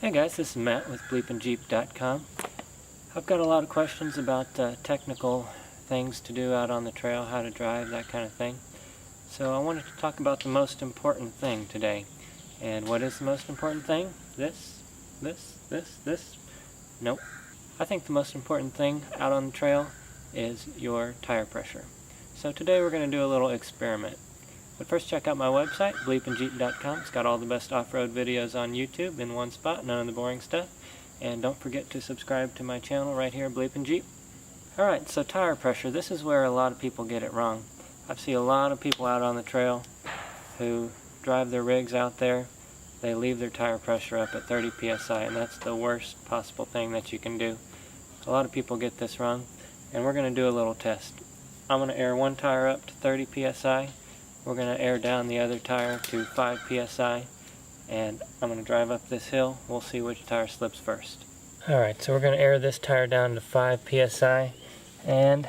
Hey guys, this is Matt with bleepingjeep.com. I've got a lot of questions about technical things to do out on the trail, how to drive, that kind of thing. So I wanted to talk about the most important thing today. And what is the most important thing? This? Nope. I think the most important thing out on the trail is your tire pressure. So today we're going to do a little experiment. But first, check out my website, bleepingjeep.com. It's got all the best off-road videos on YouTube in one spot, none of the boring stuff. And don't forget to subscribe to my channel right here, Bleeping Jeep. Alright, so tire pressure. This is where a lot of people get it wrong. I've seen a lot of people out on the trail who drive their rigs out there. They leave their tire pressure up at 30 psi, and that's the worst possible thing that you can do. A lot of people get this wrong, and we're going to do a little test. I'm going to air one tire up to 30 psi. We're going to air down the other tire to 5 psi, and I'm going to drive up this hill. We'll see which tire slips first. Alright, so we're going to air this tire down to 5 psi, and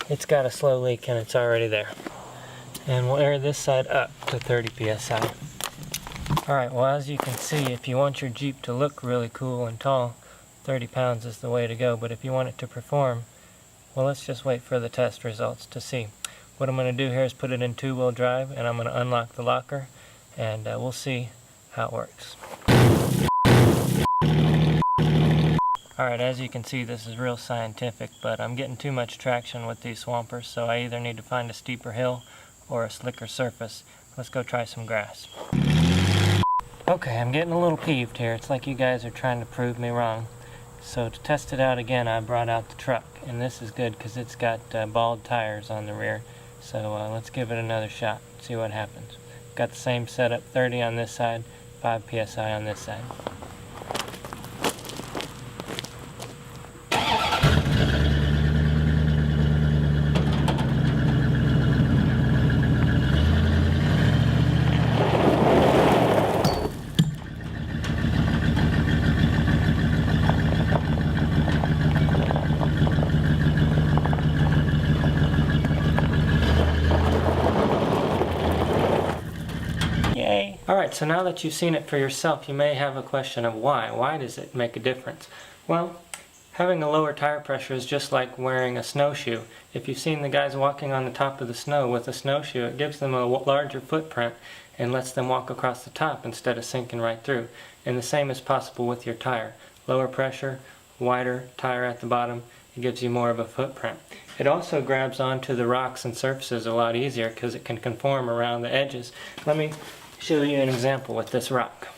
it's got a slow leak and it's already there. And we'll air this side up to 30 psi. Alright, well, as you can see, if you want your Jeep to look really cool and tall, 30 pounds is the way to go. But if you want it to perform, well, let's just wait for the test results to see. What I'm going to do here is put it in two-wheel drive, and I'm going to unlock the locker, and we'll see how it works. Alright, as you can see, this is real scientific, but I'm getting too much traction with these swampers, so I either need to find a steeper hill or a slicker surface. Let's go try some grass. Okay, I'm getting a little peeved here. It's like you guys are trying to prove me wrong. So to test it out again, I brought out the truck, and this is good because it's got bald tires on the rear. So let's give it another shot, see what happens. Got the same setup, 30 on this side, 5 psi on this side. Alright, so now that you've seen it for yourself, you may have a question of why. Why does it make a difference? Well, having a lower tire pressure is just like wearing a snowshoe. If you've seen the guys walking on the top of the snow with a snowshoe, it gives them a larger footprint and lets them walk across the top instead of sinking right through. And the same is possible with your tire. Lower pressure, wider tire at the bottom, it gives you more of a footprint. It also grabs onto the rocks and surfaces a lot easier because it can conform around the edges. Let me show you an example with this rock.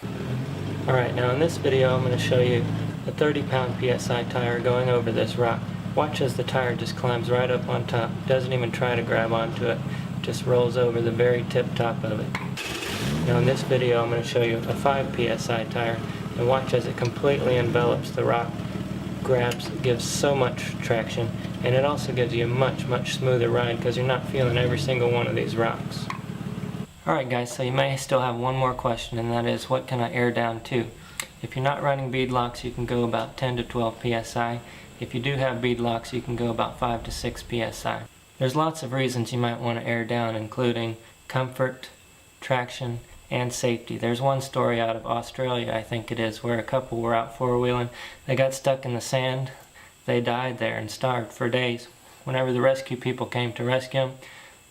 Alright, now in this video I'm going to show you a 30-pound PSI tire going over this rock. Watch as the tire just climbs right up on top. Doesn't even try to grab onto it. Just rolls over the very tip top of it. Now in this video I'm going to show you a 5 PSI tire, and watch as it completely envelops the rock, grabs, gives so much traction, and it also gives you a much smoother ride because you're not feeling every single one of these rocks. Alright guys, so you may still have one more question, and that is, what can I air down to? If you're not running bead locks, you can go about 10 to 12 psi. If you do have bead locks, you can go about 5 to 6 psi. There's lots of reasons you might want to air down, including comfort, traction, and safety. There's one story out of Australia, I think it is, where a couple were out four-wheeling. They got stuck in the sand. They died there and starved for days. Whenever the rescue people came to rescue them,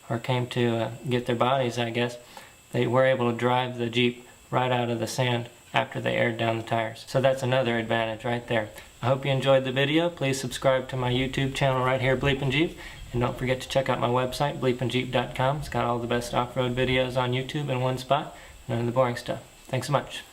or came to get their bodies, I guess, they were able to drive the Jeep right out of the sand after they aired down the tires. So that's another advantage right there. I hope you enjoyed the video. Please subscribe to my YouTube channel right here, Bleeping Jeep. And don't forget to check out my website, bleepingjeep.com. It's got all the best off-road videos on YouTube in one spot. None of the boring stuff. Thanks so much.